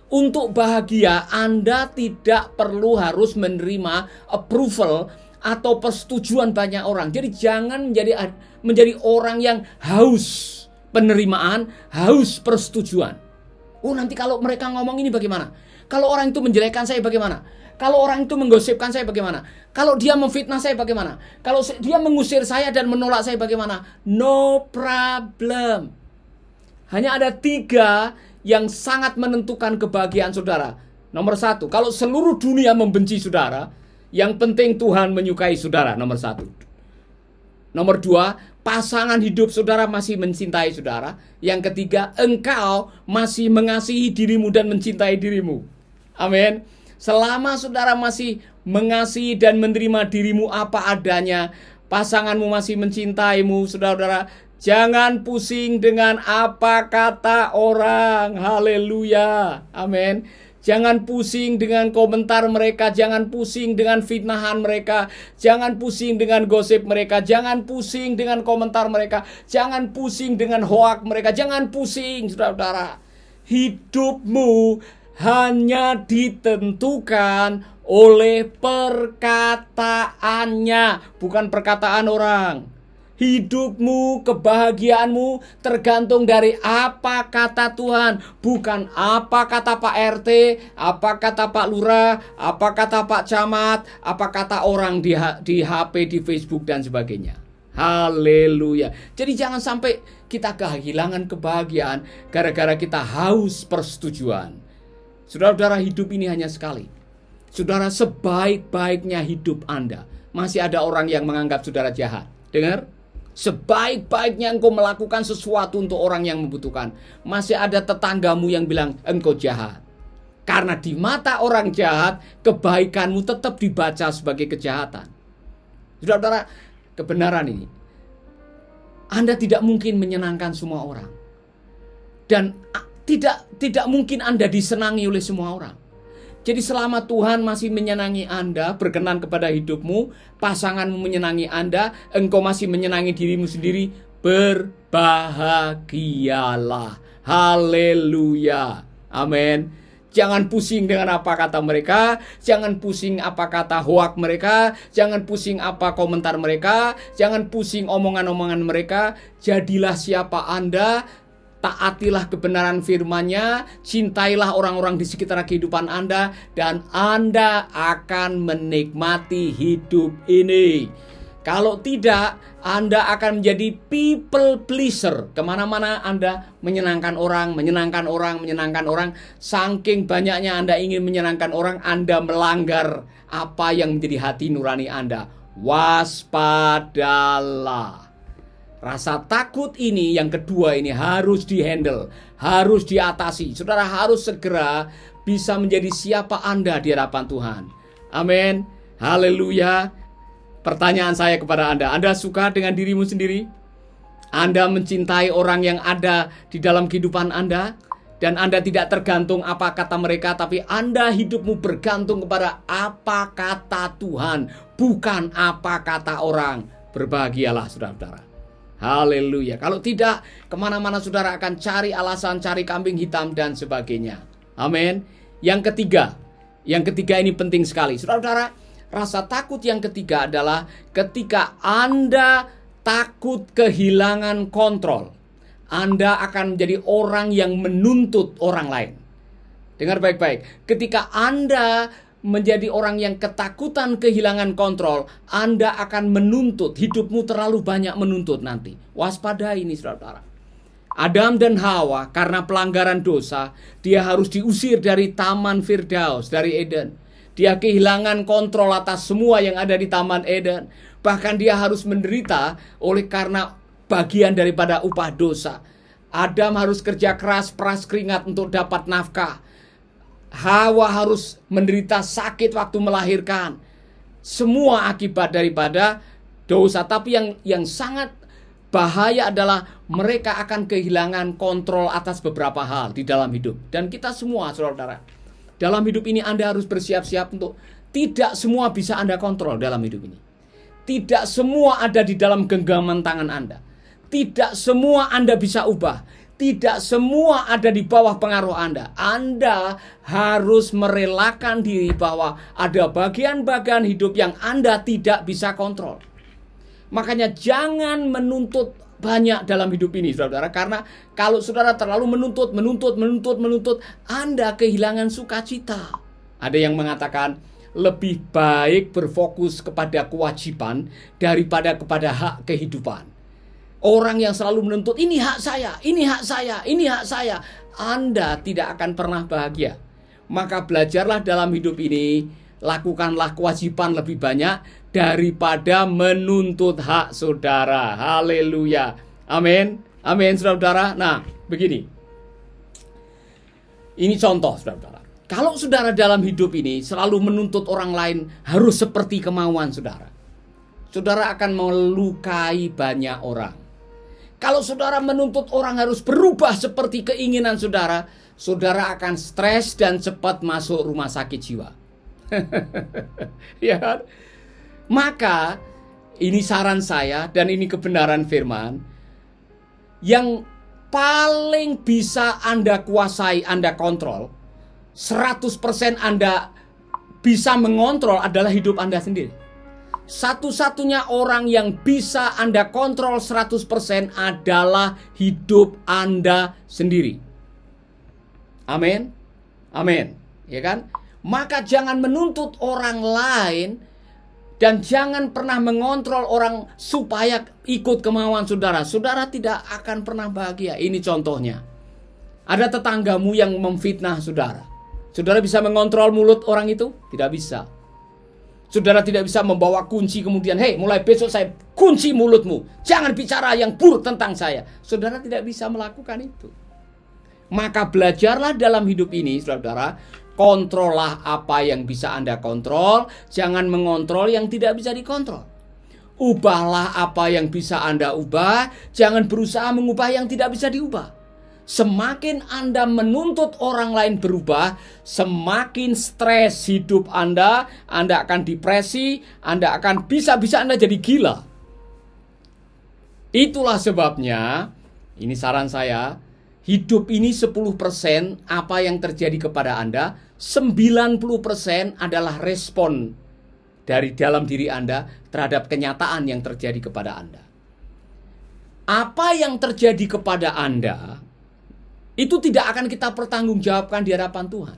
Untuk bahagia, Anda tidak perlu harus menerima approval atau persetujuan banyak orang. Jadi jangan menjadi orang yang haus penerimaan, haus persetujuan. Oh, nanti kalau mereka ngomong ini bagaimana? Kalau orang itu menjelekkan saya bagaimana? Kalau orang itu menggosipkan saya bagaimana? Kalau dia memfitnah saya bagaimana? Kalau dia mengusir saya dan menolak saya bagaimana? No problem. Hanya ada 3 yang sangat menentukan kebahagiaan saudara. Nomor 1, kalau seluruh dunia membenci saudara, yang penting Tuhan menyukai saudara. Nomor 1. Nomor 2, pasangan hidup saudara masih mencintai saudara. Yang ketiga, engkau masih mengasihi dirimu dan mencintai dirimu. Amin. Selama saudara masih mengasihi dan menerima dirimu apa adanya, pasanganmu masih mencintaimu, saudara-saudara, jangan pusing dengan apa kata orang. Haleluya. Amin. Jangan pusing dengan komentar mereka. Jangan pusing dengan fitnahan mereka. Jangan pusing dengan gosip mereka. Jangan pusing dengan komentar mereka. Jangan pusing dengan hoak mereka. Jangan pusing, saudara-saudara. Hidupmu hanya ditentukan oleh perkataannya, bukan perkataan orang. Hidupmu, kebahagiaanmu tergantung dari apa kata Tuhan, bukan apa kata Pak RT, apa kata Pak Lurah, apa kata Pak Camat, apa kata orang di HP, di Facebook dan sebagainya. Haleluya. Jadi jangan sampai kita kehilangan kebahagiaan gara-gara kita haus persetujuan. Saudara-saudara, hidup ini hanya sekali. Saudara, sebaik-baiknya hidup Anda, masih ada orang yang menganggap saudara jahat. Dengar? Sebaik-baiknya engkau melakukan sesuatu untuk orang yang membutuhkan, masih ada tetanggamu yang bilang engkau jahat. Karena di mata orang jahat, kebaikanmu tetap dibaca sebagai kejahatan. Saudara-saudara, kebenaran ini, Anda tidak mungkin menyenangkan semua orang. Dan tidak mungkin Anda disenangi oleh semua orang. Jadi selama Tuhan masih menyenangi Anda, berkenan kepada hidupmu, pasanganmu menyenangi Anda, engkau masih menyenangi dirimu sendiri, berbahagialah. Haleluya. Amin. Jangan pusing dengan apa kata mereka, jangan pusing apa kata hoak mereka, jangan pusing apa komentar mereka, jangan pusing omongan-omongan mereka. Jadilah siapa Anda, taatilah kebenaran firman-Nya, cintailah orang-orang di sekitar kehidupan Anda, dan Anda akan menikmati hidup ini. Kalau tidak, Anda akan menjadi people pleaser. Kemana-mana Anda menyenangkan orang. Saking banyaknya Anda ingin menyenangkan orang, Anda melanggar apa yang menjadi hati nurani Anda. Waspadalah. Rasa takut ini, yang kedua ini, harus dihandle, harus diatasi. Saudara harus segera bisa menjadi siapa Anda di hadapan Tuhan. Amin. Haleluya. Pertanyaan saya kepada Anda suka dengan dirimu sendiri? Anda mencintai orang yang ada di dalam kehidupan Anda? Dan Anda tidak tergantung apa kata mereka, tapi Anda hidupmu bergantung kepada apa kata Tuhan, bukan apa kata orang. Berbahagialah saudara-saudara. Haleluya. Kalau tidak, kemana-mana saudara akan cari alasan, cari kambing hitam dan sebagainya. Amin. Yang ketiga ini penting sekali. Saudara-saudara, rasa takut yang ketiga adalah ketika Anda takut kehilangan kontrol. Anda akan menjadi orang yang menuntut orang lain. Dengar baik-baik. Ketika Anda menjadi orang yang ketakutan kehilangan kontrol, Anda akan menuntut, hidupmu terlalu banyak menuntut nanti. Waspadai ini saudara-saudara. Adam dan Hawa karena pelanggaran dosa, dia harus diusir dari Taman Firdaus, dari Eden. Dia kehilangan kontrol atas semua yang ada di Taman Eden. Bahkan dia harus menderita oleh karena bagian daripada upah dosa. Adam harus kerja keras, peras keringat untuk dapat nafkah. Hawa harus menderita sakit waktu melahirkan. Semua akibat daripada dosa. Tapi yang sangat bahaya adalah mereka akan kehilangan kontrol atas beberapa hal di dalam hidup. Dan kita semua, saudara-saudara, dalam hidup ini Anda harus bersiap-siap untuk tidak semua bisa Anda kontrol dalam hidup ini. Tidak semua ada di dalam genggaman tangan Anda. Tidak semua Anda bisa ubah. Tidak semua ada di bawah pengaruh Anda. Anda harus merelakan diri bahwa ada bagian-bagian hidup yang Anda tidak bisa kontrol. Makanya jangan menuntut banyak dalam hidup ini, saudara. Karena kalau saudara terlalu menuntut, Anda kehilangan sukacita. Ada yang mengatakan lebih baik berfokus kepada kewajiban daripada kepada hak kehidupan. Orang yang selalu menuntut, ini hak saya, ini hak saya, ini hak saya. Anda tidak akan pernah bahagia. Maka belajarlah dalam hidup ini, lakukanlah kewajiban lebih banyak daripada menuntut hak saudara. Haleluya. Amin. Amin, saudara. Nah, begini. Ini contoh, saudara. Kalau saudara dalam hidup ini selalu menuntut orang lain harus seperti kemauan saudara, saudara akan melukai banyak orang. Kalau saudara menuntut orang harus berubah seperti keinginan saudara, saudara akan stres dan cepat masuk rumah sakit jiwa. Ya kan? Maka ini saran saya dan ini kebenaran firman. Yang paling bisa Anda kuasai, Anda kontrol, 100% Anda bisa mengontrol adalah hidup Anda sendiri. Satu-satunya orang yang bisa Anda kontrol 100% adalah hidup Anda sendiri. Amin. Amin. Ya kan? Maka jangan menuntut orang lain dan jangan pernah mengontrol orang supaya ikut kemauan saudara. Saudara tidak akan pernah bahagia. Ini contohnya. Ada tetanggamu yang memfitnah saudara. Saudara bisa mengontrol mulut orang itu? Tidak bisa. Saudara tidak bisa membawa kunci kemudian, hei, mulai besok saya kunci mulutmu. Jangan bicara yang buruk tentang saya. Saudara tidak bisa melakukan itu. Maka belajarlah dalam hidup ini, saudara. Kontrollah apa yang bisa Anda kontrol. Jangan mengontrol yang tidak bisa dikontrol. Ubahlah apa yang bisa Anda ubah. Jangan berusaha mengubah yang tidak bisa diubah. Semakin Anda menuntut orang lain berubah, semakin stres hidup Anda akan depresi, Anda akan bisa-bisa Anda jadi gila. Itulah sebabnya, ini saran saya, hidup ini 10% apa yang terjadi kepada Anda, 90% adalah respon dari dalam diri Anda terhadap kenyataan yang terjadi kepada Anda. Apa yang terjadi kepada Anda itu tidak akan kita pertanggungjawabkan di hadapan Tuhan.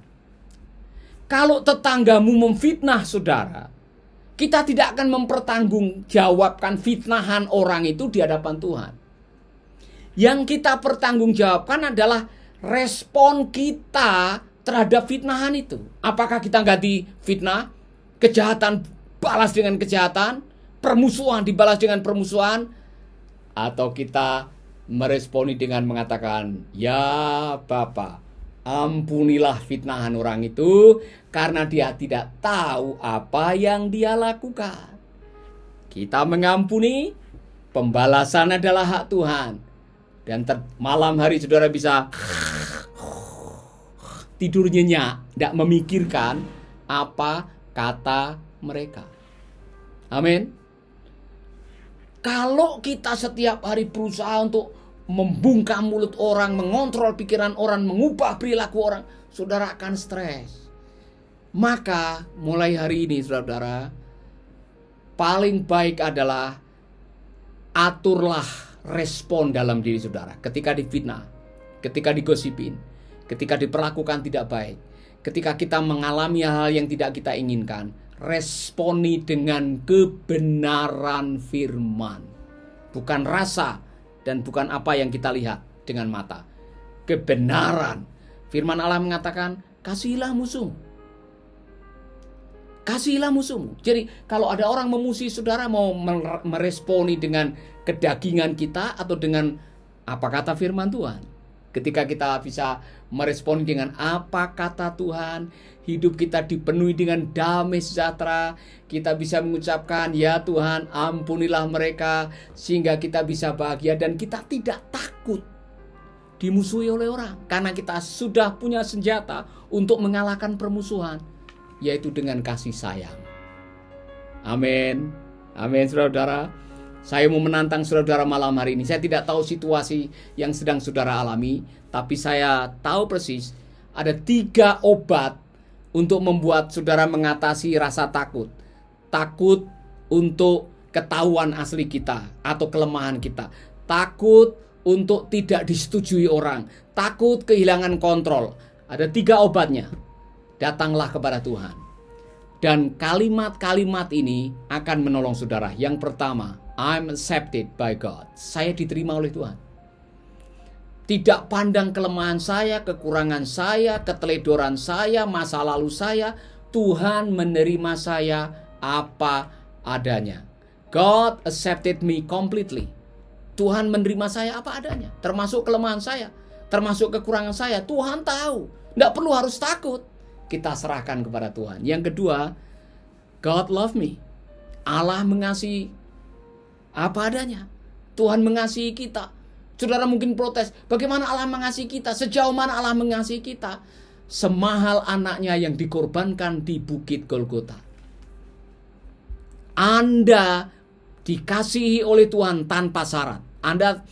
Kalau tetanggamu memfitnah saudara, kita tidak akan mempertanggungjawabkan fitnahan orang itu di hadapan Tuhan. Yang kita pertanggungjawabkan adalah respon kita terhadap fitnahan itu. Apakah kita ganti fitnah, kejahatan balas dengan kejahatan, permusuhan dibalas dengan permusuhan, atau kita meresponi dengan mengatakan, ya Bapa, ampunilah fitnahan orang itu karena dia tidak tahu apa yang dia lakukan. Kita mengampuni, pembalasan adalah hak Tuhan. Dan malam hari saudara bisa tidur nyenyak, tidak memikirkan apa kata mereka. Amin. Kalau kita setiap hari berusaha untuk membungkam mulut orang, mengontrol pikiran orang, mengubah perilaku orang, saudara akan stres. Maka mulai hari ini saudara, paling baik adalah aturlah respon dalam diri saudara. Ketika difitnah, ketika digosipin, ketika diperlakukan tidak baik, ketika kita mengalami hal yang tidak kita inginkan, responi dengan kebenaran firman. Bukan rasa dan bukan apa yang kita lihat dengan mata. Kebenaran. Firman Allah mengatakan, kasihilah musuhmu. Kasihilah musuhmu. Jadi kalau ada orang memusuhi saudara, mau meresponi dengan kedagingan kita atau dengan apa kata firman Tuhan. Ketika kita bisa meresponi dengan apa kata Tuhan, hidup kita dipenuhi dengan damai sejahtera, kita bisa mengucapkan, ya Tuhan ampunilah mereka, sehingga kita bisa bahagia dan kita tidak takut dimusuhi oleh orang. Karena kita sudah punya senjata untuk mengalahkan permusuhan, yaitu dengan kasih sayang. Amin. Amin, saudara-saudara. Saya mau menantang saudara malam hari ini. Saya tidak tahu situasi yang sedang saudara alami, tapi saya tahu persis ada 3 obat untuk membuat saudara mengatasi rasa takut. Takut untuk ketahuan asli kita atau kelemahan kita. Takut untuk tidak disetujui orang. Takut kehilangan kontrol. Ada 3 obatnya. Datanglah kepada Tuhan. Dan kalimat-kalimat ini akan menolong saudara. Yang pertama, I'm accepted by God. Saya diterima oleh Tuhan. Tidak pandang kelemahan saya, kekurangan saya, keteledoran saya, masa lalu saya. Tuhan menerima saya apa adanya. God accepted me completely. Tuhan menerima saya apa adanya. Termasuk kelemahan saya, termasuk kekurangan saya. Tuhan tahu. Tidak perlu harus takut. Kita serahkan kepada Tuhan. Yang kedua, God love me. Allah mengasihi apa adanya. Tuhan mengasihi kita. Saudara mungkin protes, bagaimana Allah mengasihi kita? Sejauh mana Allah mengasihi kita? Semahal anaknya yang dikorbankan di Bukit Golgota. Anda dikasihi oleh Tuhan tanpa syarat. Anda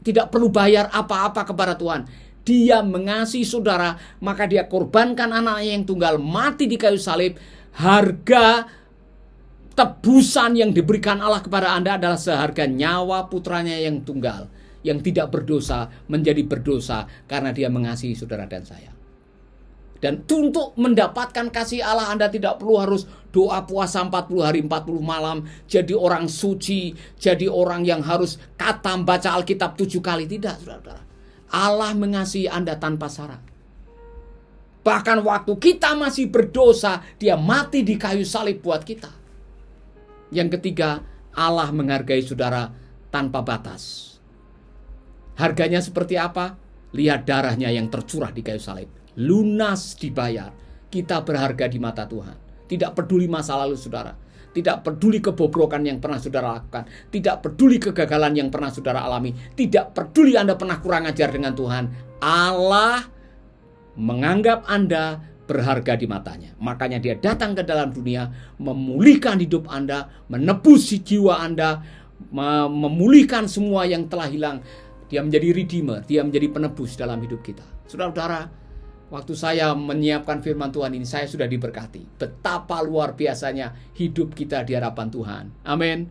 tidak perlu bayar apa-apa kepada Tuhan. Dia mengasihi saudara, maka dia korbankan anaknya yang tunggal mati di kayu salib. Harga tebusan yang diberikan Allah kepada Anda adalah seharga nyawa putranya yang tunggal, yang tidak berdosa menjadi berdosa karena dia mengasihi saudara dan saya. Dan untuk mendapatkan kasih Allah, Anda tidak perlu harus doa puasa 40 hari 40 malam, jadi orang suci, jadi orang yang harus khatam baca Alkitab 7 kali. Tidak, saudara-saudara. Allah mengasihi Anda tanpa syarat. Bahkan waktu kita masih berdosa, dia mati di kayu salib buat kita. Yang ketiga, Allah menghargai saudara tanpa batas. Harganya seperti apa? Lihat darahnya yang tercurah di kayu salib. Lunas dibayar. Kita berharga di mata Tuhan. Tidak peduli masa lalu saudara. Tidak peduli kebobrokan yang pernah saudara lakukan. Tidak peduli kegagalan yang pernah saudara alami. Tidak peduli Anda pernah kurang ajar dengan Tuhan. Allah menganggap Anda berharga di matanya. Makanya dia datang ke dalam dunia, memulihkan hidup Anda, menebus jiwa Anda, memulihkan semua yang telah hilang. Dia menjadi redeemer, dia menjadi penebus dalam hidup kita. Saudara-saudara, waktu saya menyiapkan firman Tuhan ini, saya sudah diberkati. Betapa luar biasanya hidup kita di hadapan Tuhan. Amin.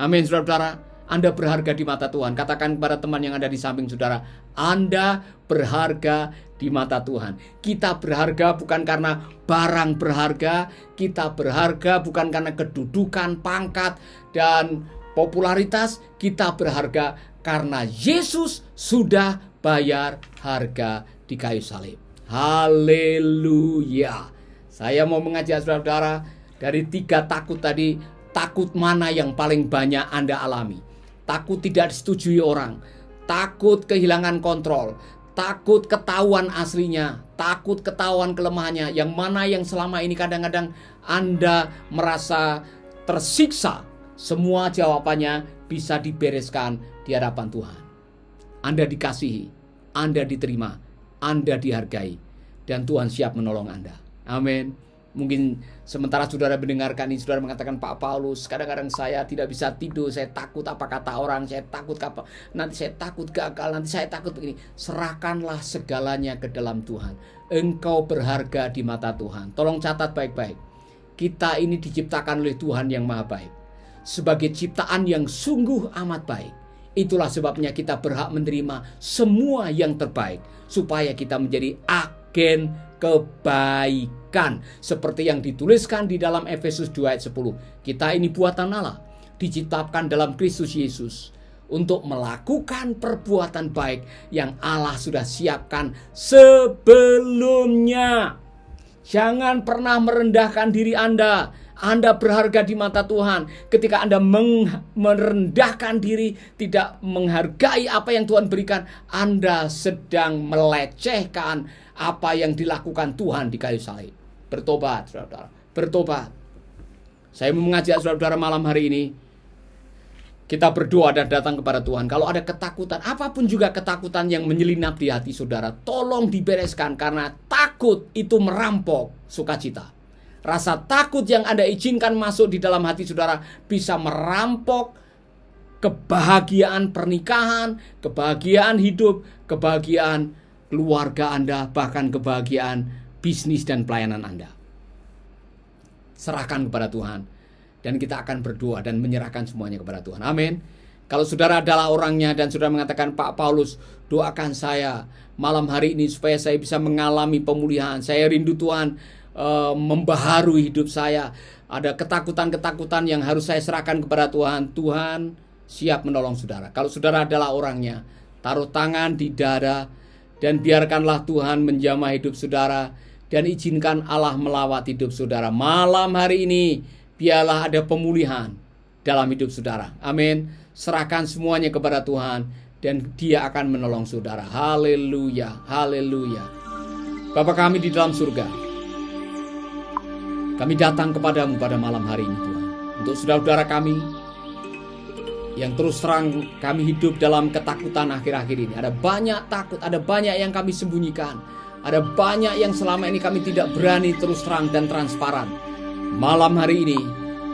Amin, saudara-saudara. Anda berharga di mata Tuhan. Katakan kepada teman yang ada di samping saudara, Anda berharga di mata Tuhan. Kita berharga bukan karena barang berharga. Kita berharga bukan karena kedudukan, pangkat, dan popularitas. Kita berharga karena Yesus sudah bayar harga di kayu salib. Haleluya. Saya mau mengajak saudara-saudara dari 3 takut tadi. Takut mana yang paling banyak Anda alami? Takut tidak disetujui orang, takut kehilangan kontrol, takut ketahuan aslinya, takut ketahuan kelemahannya. Yang mana yang selama ini kadang-kadang Anda merasa tersiksa? Semua jawabannya bisa dibereskan di hadapan Tuhan. Anda dikasihi, Anda diterima, Anda dihargai, dan Tuhan siap menolong Anda. Amin. Mungkin sementara saudara mendengarkan ini, saudara mengatakan, Pak Paulus, kadang-kadang saya tidak bisa tidur, saya takut apa kata orang, saya takut apa, nanti saya takut gagal, nanti saya takut begini. Serahkanlah segalanya ke dalam Tuhan. Engkau berharga di mata Tuhan. Tolong catat baik-baik. Kita ini diciptakan oleh Tuhan yang maha baik, sebagai ciptaan yang sungguh amat baik. Itulah sebabnya kita berhak menerima semua yang terbaik, supaya kita menjadi agen kebaikan. Seperti yang dituliskan di dalam Efesus 2 ayat 10. Kita ini buatan Allah, diciptakan dalam Kristus Yesus untuk melakukan perbuatan baik yang Allah sudah siapkan sebelumnya. Jangan pernah merendahkan diri Anda. Anda berharga di mata Tuhan. Ketika Anda merendahkan diri, tidak menghargai apa yang Tuhan berikan, Anda sedang melecehkan apa yang dilakukan Tuhan di kayu salib. Bertobat, saudara. Bertobat. Saya mau mengajak saudara malam hari ini, kita berdoa dan datang kepada Tuhan. Kalau ada ketakutan, apapun juga ketakutan yang menyelinap di hati saudara, tolong dibereskan, karena takut itu merampok sukacita. Rasa takut yang Anda izinkan masuk di dalam hati saudara bisa merampok kebahagiaan pernikahan, kebahagiaan hidup, kebahagiaan keluarga Anda, bahkan kebahagiaan bisnis dan pelayanan Anda. Serahkan kepada Tuhan, dan kita akan berdoa dan menyerahkan semuanya kepada Tuhan. Amin. Kalau saudara adalah orangnya dan saudara mengatakan, Pak Paulus, doakan saya malam hari ini supaya saya bisa mengalami pemulihan. Saya rindu Tuhan membaharui hidup saya. Ada ketakutan-ketakutan yang harus saya serahkan kepada Tuhan. Tuhan siap menolong saudara. Kalau saudara adalah orangnya, taruh tangan di dada dan biarkanlah Tuhan menjamah hidup saudara, dan izinkan Allah melawat hidup saudara. Malam hari ini biarlah ada pemulihan dalam hidup saudara. Amin. Serahkan semuanya kepada Tuhan, dan Dia akan menolong saudara. Haleluya, haleluya. Bapa kami di dalam surga, kami datang kepadamu pada malam hari ini Tuhan. Untuk saudara-saudara kami yang terus terang kami hidup dalam ketakutan akhir-akhir ini. Ada banyak takut, ada banyak yang kami sembunyikan. Ada banyak yang selama ini kami tidak berani terus terang dan transparan. Malam hari ini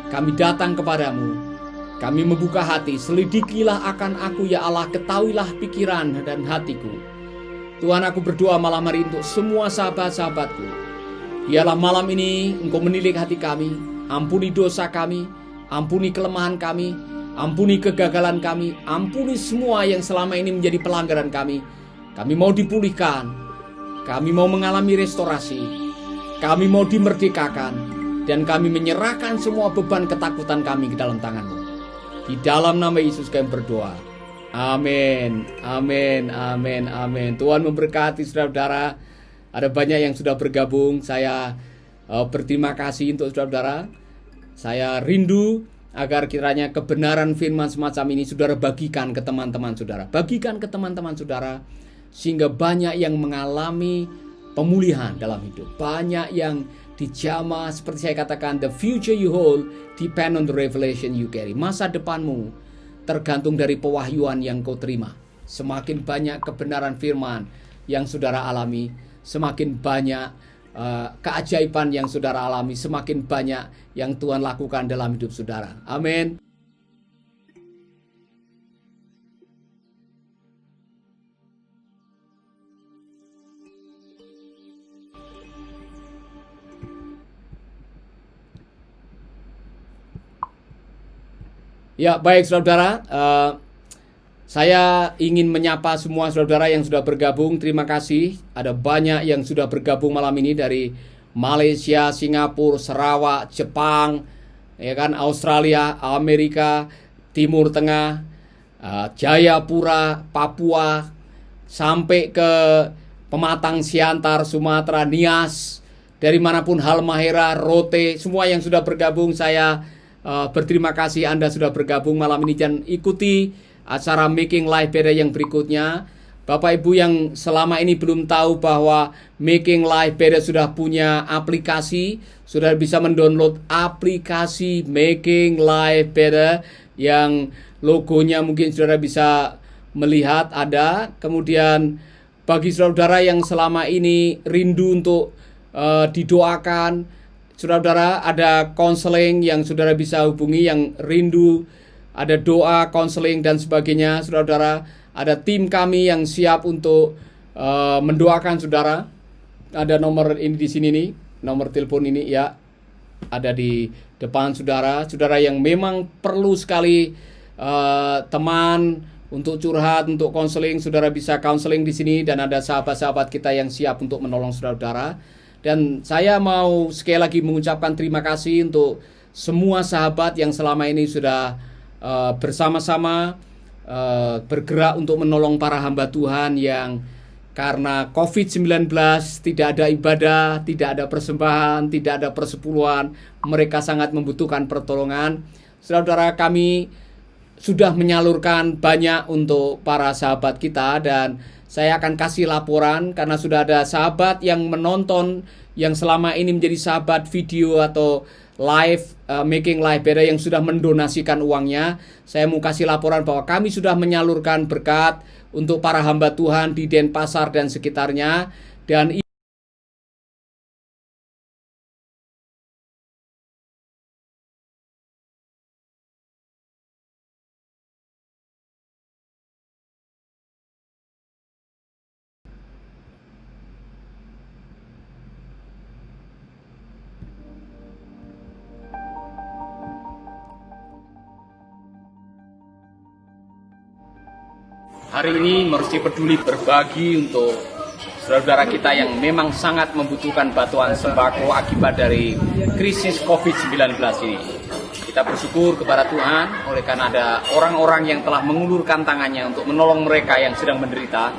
kami datang kepadamu. Kami membuka hati. Selidikilah akan aku ya Allah. Ketahuilah pikiran dan hatiku. Tuhan, aku berdoa malam hari untuk semua sahabat-sahabatku. Biarlah malam ini Engkau menilik hati kami. Ampuni dosa kami, ampuni kelemahan kami, ampuni kegagalan kami, ampuni semua yang selama ini menjadi pelanggaran kami. Kami mau dipulihkan, kami mau mengalami restorasi, kami mau dimerdekakan, dan kami menyerahkan semua beban ketakutan kami ke dalam tangan-Mu. Di dalam nama Yesus kami berdoa. Amin, amin, amin, amin. Tuhan memberkati saudara-saudara. Ada banyak yang sudah bergabung. Saya berterima kasih untuk saudara-saudara. Saya rindu agar kiranya kebenaran firman semacam ini saudara bagikan ke teman-teman saudara. Bagikan ke teman-teman saudara, sehingga banyak yang mengalami pemulihan dalam hidup. Banyak yang dijamah, seperti saya katakan, the future you hold depend on the revelation you carry. Masa depanmu tergantung dari pewahyuan yang kau terima. Semakin banyak kebenaran firman yang saudara alami, semakin banyak keajaiban yang saudara alami, semakin banyak yang Tuhan lakukan dalam hidup saudara. Amin. Ya, baik saudara, saya ingin menyapa semua saudara yang sudah bergabung. Terima kasih. Ada banyak yang sudah bergabung malam ini dari Malaysia, Singapura, Sarawak, Jepang, ya kan, Australia, Amerika, Timur Tengah, Jayapura, Papua, sampai ke Pematang Siantar, Sumatera, Nias, dari manapun, Halmahera, Rote, semua yang sudah bergabung, saya berterima kasih Anda sudah bergabung malam ini, dan ikuti acara Making Life Better yang berikutnya. Bapak Ibu yang selama ini belum tahu bahwa Making Life Better sudah punya aplikasi, sudah bisa mendownload aplikasi Making Life Better yang logonya mungkin saudara bisa melihat ada. Kemudian bagi saudara yang selama ini rindu untuk didoakan, saudara ada konseling yang saudara bisa hubungi, yang rindu ada doa, konseling dan sebagainya. Saudara, ada tim kami yang siap untuk mendoakan saudara. Ada nomor ini di sini nih, nomor telepon ini ya, ada di depan saudara. Saudara yang memang perlu sekali teman untuk curhat, untuk konseling, saudara bisa konseling di sini dan ada sahabat-sahabat kita yang siap untuk menolong saudara-saudara. Dan saya mau sekali lagi mengucapkan terima kasih untuk semua sahabat yang selama ini sudah bersama-sama bergerak untuk menolong para hamba Tuhan yang karena COVID-19 tidak ada ibadah, tidak ada persembahan, tidak ada persepuluhan, mereka sangat membutuhkan pertolongan. Saudara-saudara, kami sudah menyalurkan banyak untuk para sahabat kita dan saya akan kasih laporan karena sudah ada sahabat yang menonton yang selama ini menjadi sahabat video atau live Making Life Better yang sudah mendonasikan uangnya. Saya mau kasih laporan bahwa kami sudah menyalurkan berkat untuk para hamba Tuhan di Denpasar dan sekitarnya, dan hari ini Mercy Peduli berbagi untuk saudara kita yang memang sangat membutuhkan bantuan sembako akibat dari krisis COVID-19 ini. Kita bersyukur kepada Tuhan oleh karena ada orang-orang yang telah mengulurkan tangannya untuk menolong mereka yang sedang menderita.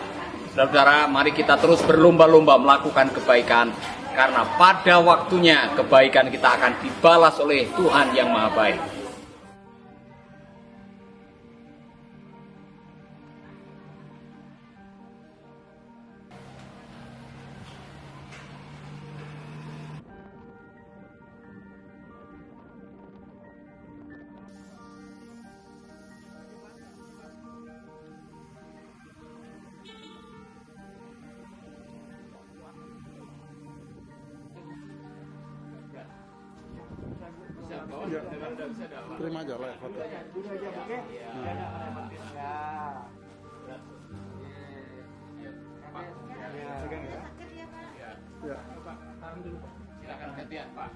Saudara-saudara, mari kita terus berlomba-lomba melakukan kebaikan karena pada waktunya kebaikan kita akan dibalas oleh Tuhan yang Maha Baik. Ya. Terima aja lah foto. Ya. Silakan gantian, Pak.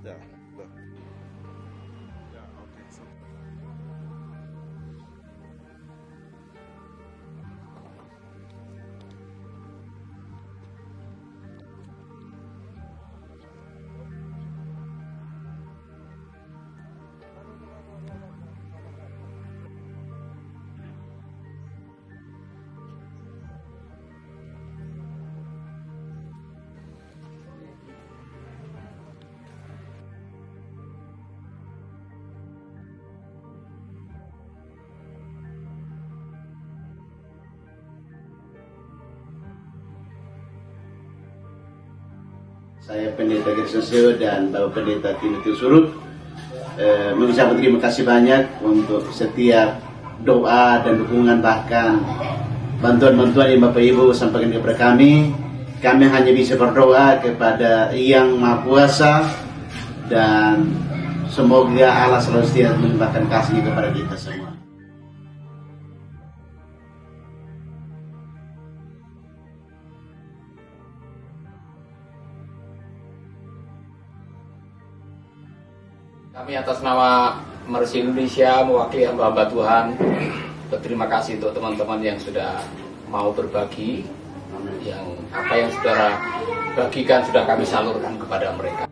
Ya. Loh. Ya, oke. Saya Pendeta Gersasio dan Bapak Pendeta Timotius Surut mengucapkan terima kasih banyak untuk setiap doa dan dukungan, bahkan bantuan-bantuan yang Bapak Ibu sampaikan kepada kami. Kami hanya bisa berdoa kepada Yang Maha Kuasa dan semoga Allah selalu setia melimpahkan kasih kepada kita semua. Kami atas nama Mercy Indonesia mewakili hamba-hamba Tuhan berterima kasih untuk teman-teman yang sudah mau berbagi, yang apa yang saudara bagikan sudah kami salurkan kepada mereka.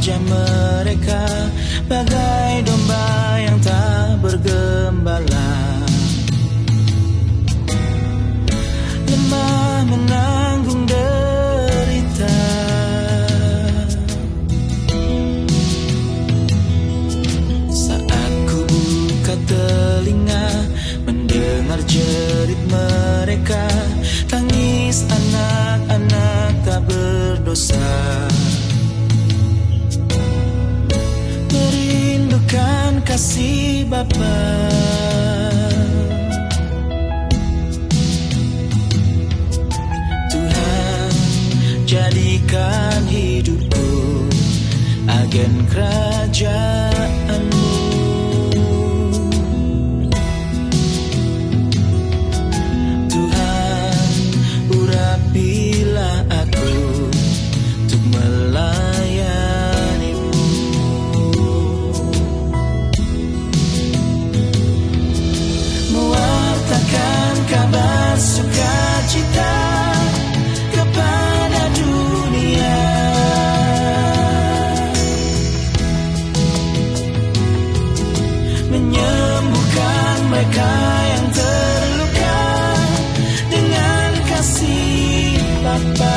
wajah mereka bagai domba yang tak bergembala, lemah menanggung derita. Saat ku buka telinga mendengar jerit mereka, tangis anak-anak tak berdosa, merindukan kasih Bapa. Tuhan, jadikan hidupku agen kerajaan-Mu. Tuhan, urapilah aku untuk melayani-Mu. Mewartakan kabar sukacita kepada dunia, menyembuhkan mereka yang terluka dengan kasih Bapa.